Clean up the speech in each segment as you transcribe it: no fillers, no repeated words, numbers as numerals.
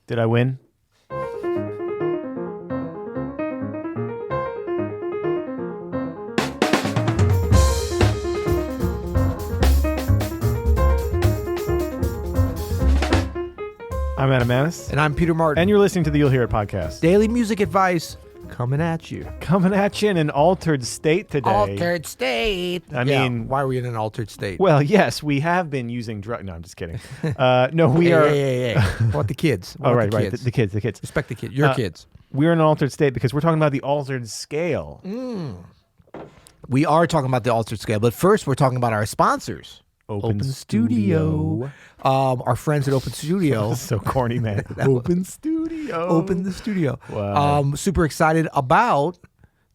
Did I win? I'm Adam Maness. And I'm Peter Martin. And you're listening to the You'll Hear It podcast. Daily music advice coming at you. Coming at you in an altered state today. Altered state. I mean... Why are we in an altered state? Well, yes, we have been using drugs. No, I'm just kidding. No, we are... Hey. What the kids? Oh, right. The kids. Respect the kids. Your kids. We're in an altered state because we're talking about the altered scale. We are talking about the altered scale, but first we're talking about our sponsors. Open Studio. Our friends at Open Studio. So corny, man. Open Studio. Open the studio. Wow. Super excited about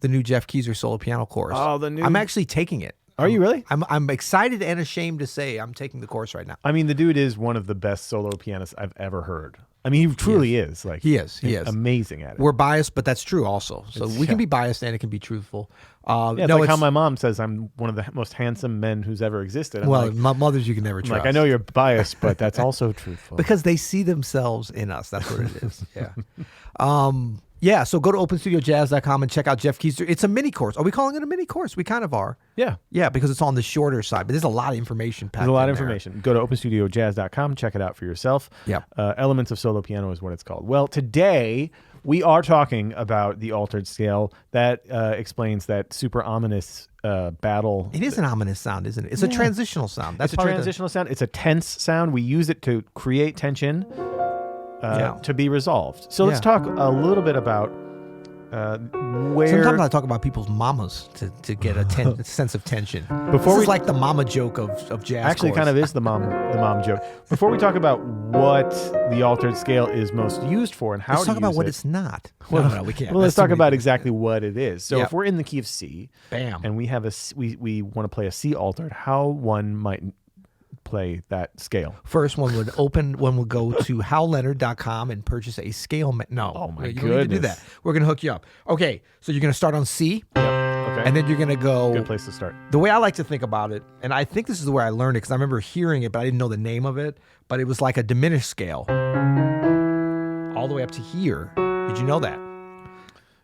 the new Jeff Keezer solo piano course. Oh, the new... I'm actually taking it. Are you really? I'm excited and ashamed to say I'm taking the course right now. I mean, the dude is one of the best solo pianists I've ever heard. I mean, he truly is. Like He is. Amazing at it. We're biased, but that's true also. So we can be biased and it can be truthful. It's like how my mom says I'm one of the most handsome men who's ever existed. I'm like, mothers you can never trust. Like, I know you're biased, but that's also truthful. Because they see themselves in us. That's what it is. Yeah. So go to openstudiojazz.com and check out Jeff Keezer. It's a mini course. Are we calling it a mini course? We kind of are. Yeah. Yeah, because it's on the shorter side, but there's a lot of information packed in There's a lot there. of information. Go to openstudiojazz.com, check it out for yourself. Yep. Elements of Solo Piano is what it's called. Well, today we are talking about the altered scale that explains that super ominous battle. It is an ominous sound, isn't it? It's a transitional sound. That's it's a transitional sound. It's a tense sound. We use it to create tension to be resolved. So let's talk a little bit about where... Sometimes I talk about people's mamas to get a sense of tension. This is like the mama joke of jazz. Actually, kind of is the mom joke. Before we talk about what the altered scale is most used for and how let's to talk about use what it. it's not. No, we can't. Well, let's talk about exactly what it is. So if we're in the key of C, bam, and we have we want to play a C altered, how one might play that scale. First, one would go to howleonard.com and purchase a scale. Oh my you goodness. don't need to do that. We're going to hook you up. Okay, so you're going to start on C. Yep. Okay. And then you're going to go... Good place to start. The way I like to think about it, and I think this is the way I learned it because I remember hearing it, but I didn't know the name of it, but it was like a diminished scale all the way up to here. Did you know that?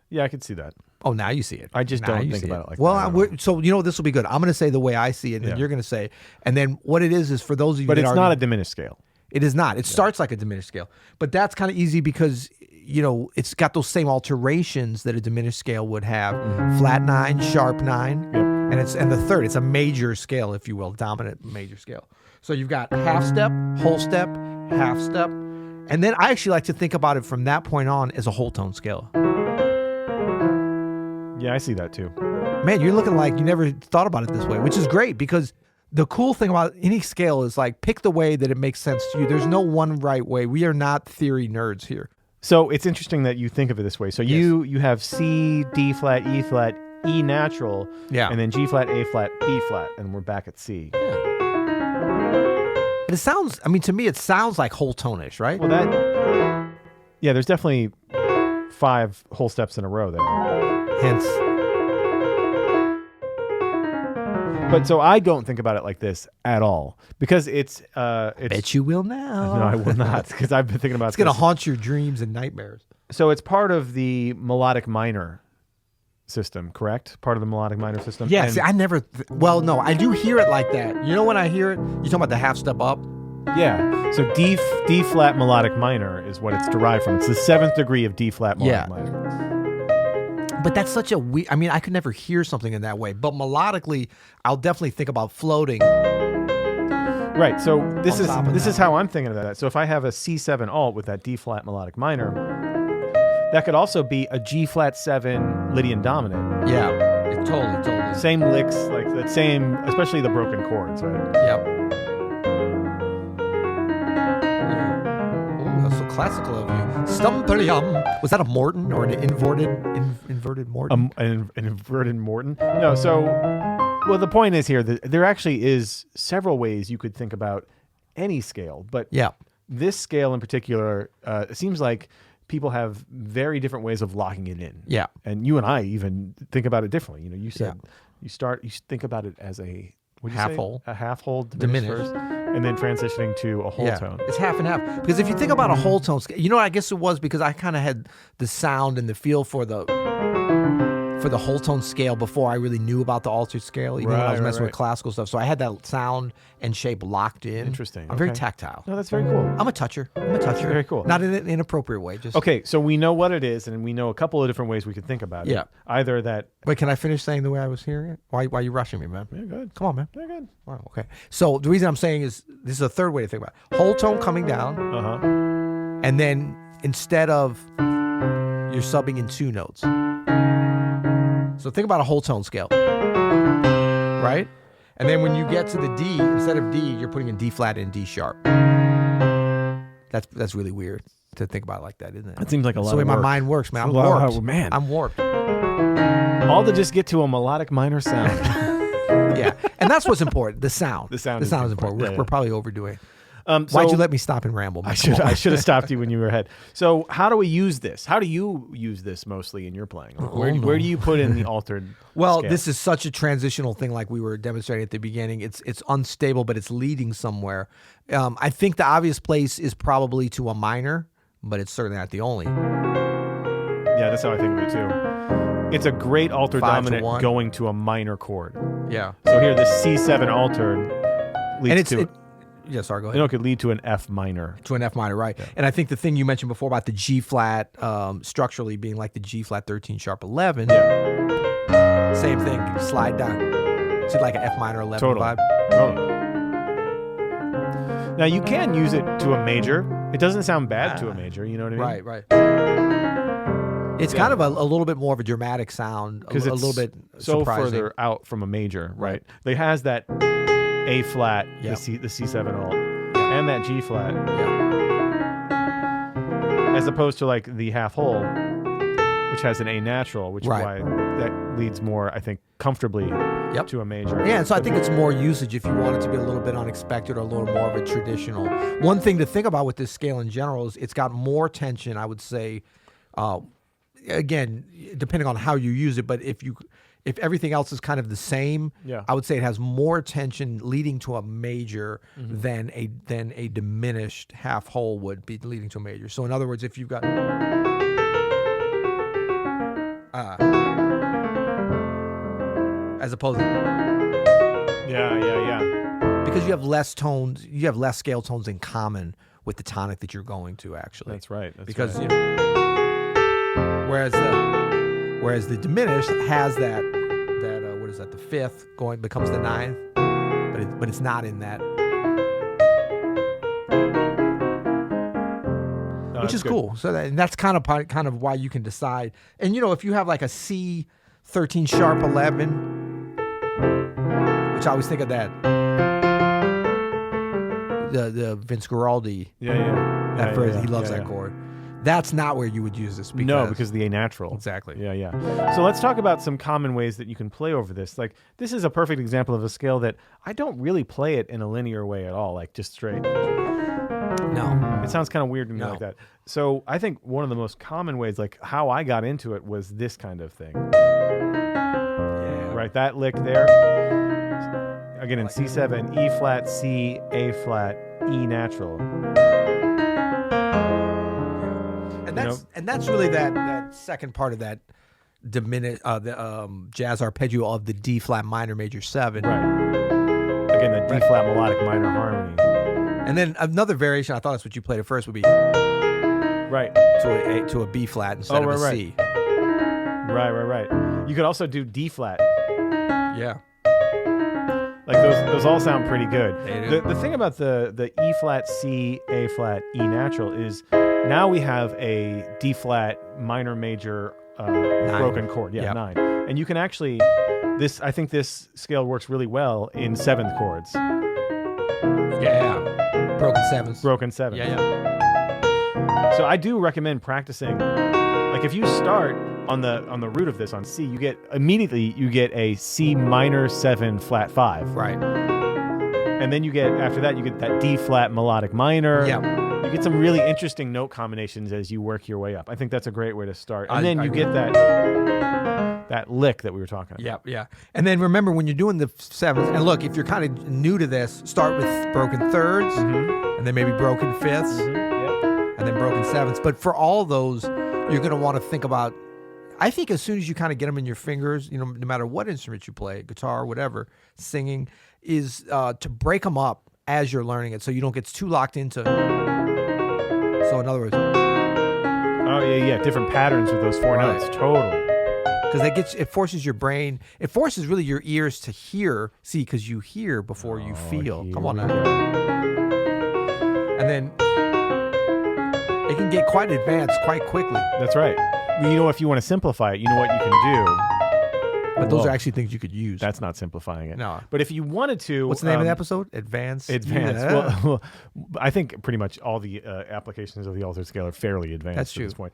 Yeah, I could see that. Oh, now you see it. I just don't think about it like that. Well, so you know this will be good. I'm going to say the way I see it, and you're going to say, and then what it is for those of you but that it's not a diminished scale. It is not. It starts like a diminished scale, but that's kind of easy because it's got those same alterations that a diminished scale would have: flat 9, sharp 9, and the third. It's a major scale, if you will, dominant major scale. So you've got half step, whole step, half step, and then I actually like to think about it from that point on as a whole tone scale. Yeah, I see that too. Man, you're looking like you never thought about it this way, which is great because the cool thing about any scale is like pick the way that it makes sense to you. There's no one right way. We are not theory nerds here. So it's interesting that you think of it this way. So you have C, D flat, E flat, E natural, and then G flat, A flat, B flat, and we're back at C. Yeah. And it sounds, to me, it sounds like whole tone-ish, right? Well, there's definitely 5 whole steps in a row there. Hence. But so I don't think about it like this at all because it's Bet you will now. No, I will not because I've been thinking about it's going to haunt your dreams and nightmares. So it's part of the melodic minor system, correct? Part of the melodic minor system? Yeah, see, I never... no, I do hear it like that. You know when I hear it? You're talking about the half step up? Yeah. So D flat melodic minor is what it's derived from. It's the 7th degree of D flat melodic minor. But that's such a weird... I could never hear something in that way. But melodically, I'll definitely think about floating. Right. So this is how I'm thinking of that. So if I have a C7 alt with that D flat melodic minor, that could also be a G flat 7 Lydian dominant. Yeah. It totally. Same licks, like that same, especially the broken chords, right? Yep. Oh, that's so classical of you. Stumpelium. Was that a Morton or an inverted Morton? An inverted Morton? No, so, well, the point is here that there actually is several ways you could think about any scale, but this scale in particular, it seems like people have very different ways of locking it in. Yeah. And you and I even think about it differently. You know, you said you think about it as a half whole. A half whole diminished first, and then transitioning to a whole tone. It's half and half. Because if you think about a whole tone scale, I guess it was because I kind of had the sound and the feel for the whole tone scale before I really knew about the altered scale, even when I was messing with classical stuff. So I had that sound and shape locked in. Interesting. I'm very tactile. No, that's very cool. I'm a toucher. Very cool. Not in an inappropriate way. Just okay, so we know what it is, and we know a couple of different ways we could think about it. Yeah. Either that... Wait, can I finish saying the way I was hearing it? Why are you rushing me, man? Yeah, good. Come on, man. Yeah, good. Wow, okay. So the reason I'm saying is this is a third way to think about it. Whole tone coming down. Uh-huh. And then instead of you're subbing in 2 notes. So think about a whole tone scale, right? And then when you get to the D, instead of D, you're putting in D flat and D sharp. That's really weird to think about it like that, isn't it? That seems like a lot That's the way my mind works, man. I'm warped. Man. I'm warped. All to just get to a melodic minor sound. Yeah, and that's what's important. The sound. The sound is important. Yeah, We're probably overdoing. So why'd you let me stop and ramble? I should have stopped you when you were ahead. So how do we use this? How do you use this mostly in your playing? Where do you put in the altered scale? This is such a transitional thing like we were demonstrating at the beginning. It's unstable, but it's leading somewhere. I think the obvious place is probably to a minor, but it's certainly not the only. Yeah, that's how I think of it too. It's a great altered dominant going to a minor chord. Yeah. So here, the C7 altered leads to... Yeah, sorry, go ahead. It could lead to an F minor. To an F minor, right. Yeah. And I think the thing you mentioned before about the G flat structurally being like the G flat 13 sharp 11. Yeah. Same thing. Slide down. Is it like an F minor 11 vibe? Totally. Now, you can use it to a major. It doesn't sound bad to a major, you know what I mean? Right. It's kind of a little bit more of a dramatic sound. Because it's a little bit so surprising. Further out from a major, right? It has that A flat, the C7 alt, and that G flat, as opposed to like the half whole, which has an A natural, which is why that leads more, I think, comfortably to a major. Yeah, and so I think it's more usage if you want it to be a little bit unexpected or a little more of a traditional. One thing to think about with this scale in general is it's got more tension, I would say, again, depending on how you use it, but if everything else is kind of the same, I would say it has more tension leading to a major than a diminished half whole would be leading to a major. So in other words, if you've got as opposed to because you have less tones, you have less scale tones in common with the tonic that you're going to actually. That's right. Because you know, whereas the diminished has that what is that, the fifth becomes the ninth, but it's not in that, which is cool. So that's kind of why you can decide. And you know, if you have like a C 13 sharp 11, which I always think of that the Vince Guaraldi, that first he loves that chord. That's not where you would use this. Because the A natural. Exactly. Yeah. So let's talk about some common ways that you can play over this. Like, this is a perfect example of a scale that I don't really play it in a linear way at all, like just straight. No. It sounds kind of weird to me like that. So I think one of the most common ways, like how I got into it, was this kind of thing. Yeah. Right, that lick there. Again, in C7, E flat, C, A flat, E natural. And that's really that second part of that jazz arpeggio of the D flat minor major 7. Right. Again, the D flat melodic minor harmony. And then another variation, I thought that's what you played at first, would be to a B flat instead of a C. Right. You could also do D flat. Yeah. Like those all sound pretty good. They do. The thing about the E flat, C, A flat, E natural is now we have a D flat minor major broken chord. Yeah, 9. And you can actually I think this scale works really well in 7th chords. Yeah. Broken 7s. Broken 7s. Yeah. So I do recommend practicing. Like if you start on the root of this on C, you get a C minor 7 flat 5. Right. And then after that you get that D flat melodic minor. Yeah. You get some really interesting note combinations as you work your way up. I think that's a great way to start. And then you get that that lick that we were talking about. Yeah. And then remember when you're doing the sevenths, and look, if you're kind of new to this, start with broken thirds, and then maybe broken fifths, and then broken sevenths. But for all those, you're going to want to think about, I think as soon as you kind of get them in your fingers, no matter what instrument you play, guitar, whatever, singing, is to break them up as you're learning it so you don't get too locked into. So in other words. Oh, yeah. Different patterns with those four notes. Totally. Because it forces your brain, it forces really your ears to hear, because you hear before you feel. Come on now. And then it can get quite advanced quite quickly. That's right. If you want to simplify it, you know what you can do. But those are actually things you could use. That's not simplifying it. No. But if you wanted to... What's the name of the episode? Advanced. Yeah. Well, I think pretty much all the applications of the altered scale are fairly advanced That's true. At this point.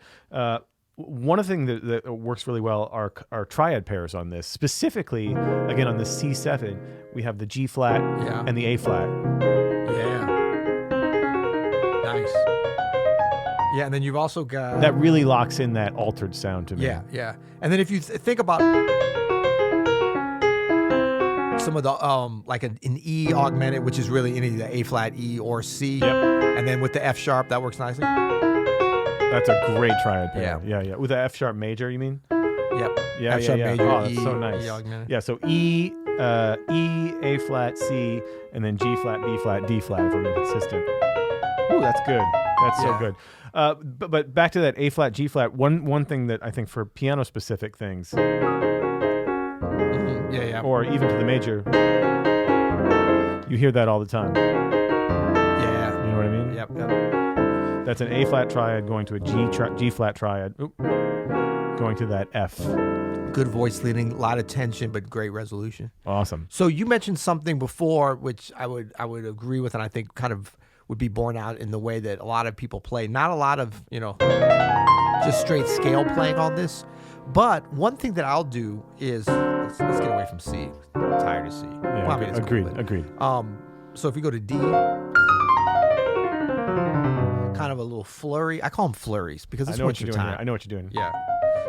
One of the things that works really well are triad pairs on this. Specifically, again, on the C7, we have the G flat and the A flat. Yeah. Nice. Yeah, and then you've also got... That really locks in that altered sound to me. Yeah. And then if you think about some of the, like an E augmented, which is really any of the A flat, E, or C. Yep. And then with the F sharp, that works nicely. That's a great triad pair. Yeah. With the F sharp major, you mean? Yep. Yeah. F sharp major, Oh, E, that's so nice. E augmented. Yeah, so E, A flat, C, and then G flat, B flat, D flat if we're being consistent. Ooh, that's good. That's so good. But back to that A flat, G flat. One thing that I think for piano specific things, or even to the major, you hear that all the time. Yeah, you know what I mean. Yep. That's an A flat triad going to a G flat triad, going to that F. Good voice leading, a lot of tension, but great resolution. Awesome. So you mentioned something before, which I would agree with, and I think kind of would be borne out in the way that a lot of people play. Not a lot of, just straight scale playing on this. But one thing that I'll do is, let's get away from C. I'm tired of C. Yeah, well, agreed. So if you go to D, kind of a little flurry. I call them flurries because it's winter time. I know what you're doing. Yeah.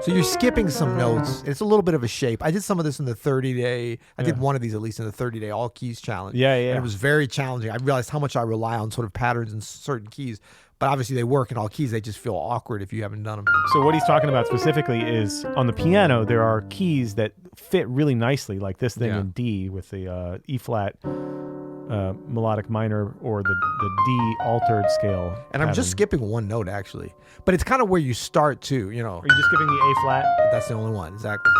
So you're skipping some notes. It's a little bit of a shape. I did some of this in the 30-day. I did one of these at least in the 30-day all keys challenge. Yeah. And it was very challenging. I realized how much I rely on sort of patterns in certain keys. But obviously they work in all keys. They just feel awkward if you haven't done them. So what he's talking about specifically is on the piano, there are keys that fit really nicely, like this thing in D with the E flat melodic minor or the D altered scale. And pattern. I'm just skipping one note actually. But it's kind of where you start too, Are you just skipping the A flat? That's the only one, exactly.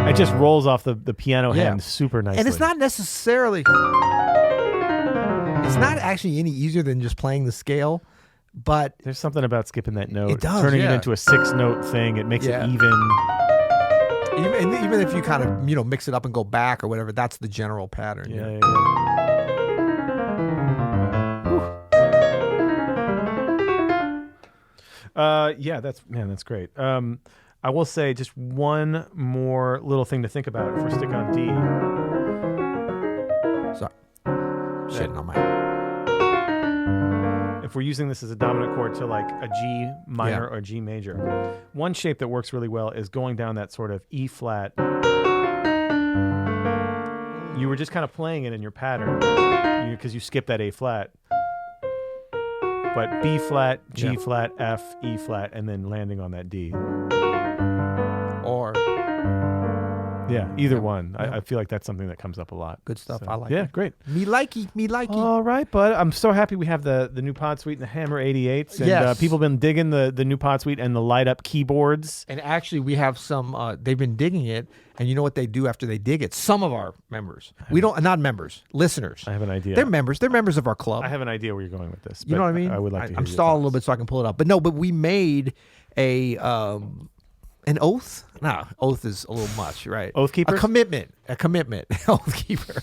It just rolls off the piano hand super nicely. And it's not necessarily... It's not actually any easier than just playing the scale, but... There's something about skipping that note. It does, Turning it into a 6-note thing. It makes it even... Even if you kind of, mix it up and go back or whatever, that's the general pattern. Yeah. That's great. I will say just one more little thing to think about if we're sticking on D. Sorry. Shitting on my... If we're using this as a dominant chord to like a G minor or G major, one shape that works really well is going down that sort of E flat. You were just kind of playing it in your pattern because you skipped that A flat. But B flat, G flat, F, E flat, and then landing on that D. Or... Yeah, either one. I feel like that's something that comes up a lot. Good stuff. So, I like it. Yeah, great. Me likey. All right, bud. I'm so happy we have the new Pod Suite and the Hammer 88s. And people have been digging the new Pod Suite and the light-up keyboards. And actually, we have some, they've been digging it. And you know what they do after they dig it? Some of our members. Not members, listeners. I have an idea. They're members. They're members of our club. I have an idea where you're going with this. You know what I mean? I would like to hear I'm stalling a little bit so I can pull it up. But we made an oath? No, oath is a little much, right? Oath keeper? A commitment. Oath keeper.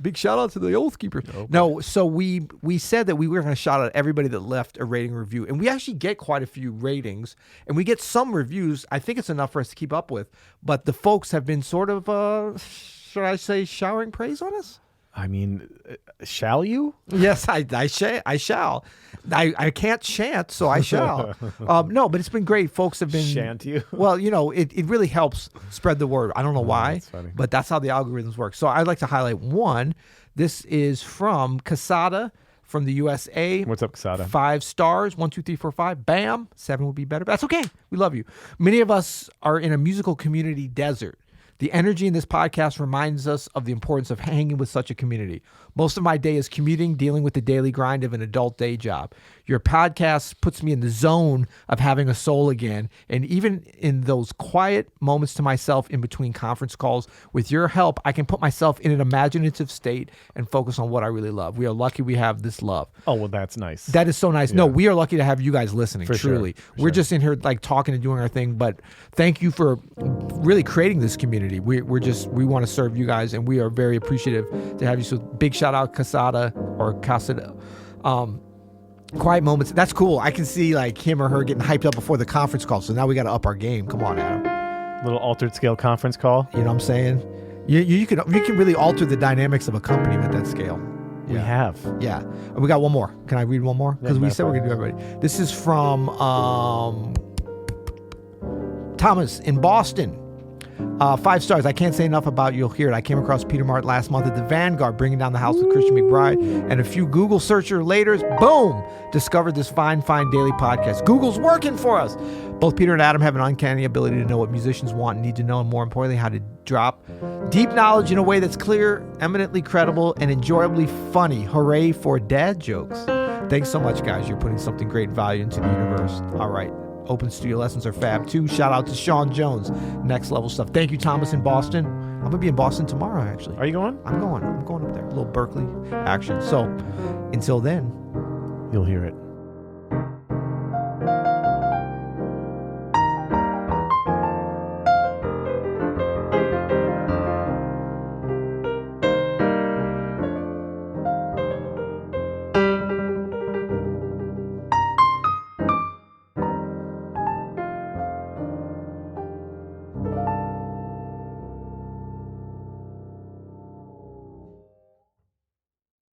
Big shout out to the oath keeper. Okay. No, so we said that we were going to shout out everybody that left a rating review. And we actually get quite a few ratings. And we get some reviews. I think it's enough for us to keep up with. But the folks have been sort of, should I say, showering praise on us? I mean, shall you? Yes, I shall. I can't chant, so I shall. No, but it's been great. Folks have been... Shan't you? Well, it really helps spread the word. I don't know why, that's funny. but that's how the algorithms work. So I'd like to highlight one. This is from Casada from the USA. What's up, Casada? 5 stars. 1, 2, 3, 4, 5. Bam. 7 would be better. But that's okay. We love you. Many of us are in a musical community desert. The energy in this podcast reminds us of the importance of hanging with such a community. Most of my day is commuting, dealing with the daily grind of an adult day job. Your podcast puts me in the zone of having a soul again. And even in those quiet moments to myself in between conference calls, with your help, I can put myself in an imaginative state and focus on what I really love. We are lucky we have this love. Oh, well, that's nice. That is so nice. Yeah. No, we are lucky to have you guys listening, truly. Sure. We're just in here like talking and doing our thing, but thank you for really creating this community. We want to serve you guys, and we are very appreciative to have you. So big shout out Casada. Quiet moments. That's cool. I can see like him or her getting hyped up before the conference call. So now we got to up our game. Come on, Adam. Little altered scale conference call. You know what I'm saying? You can really alter the dynamics of a company with that scale. Yeah. We have. Yeah. We got one more. Can I read one more? Because we said we're going to do everybody. This is from Thomas in Boston. 5 stars. I can't say enough about You'll Hear It. I came across Peter Martin last month at the Vanguard, bringing down the house with Christian McBride, and a few Google searcher later, boom, discovered this fine daily podcast. Google's working for us. Both Peter and Adam have an uncanny ability to know what musicians want and need to know, and more importantly, how to drop deep knowledge in a way that's clear, eminently credible, and enjoyably funny. Hooray for dad jokes. Thanks so much, guys. You're putting something great value into the universe. All right. Open studio lessons are fab too. Shout out to Sean Jones. Next level stuff. Thank you, Thomas in Boston. I'm going to be in Boston tomorrow, actually. Are you going? I'm going up there. A little Berkeley action. So until then, you'll hear it.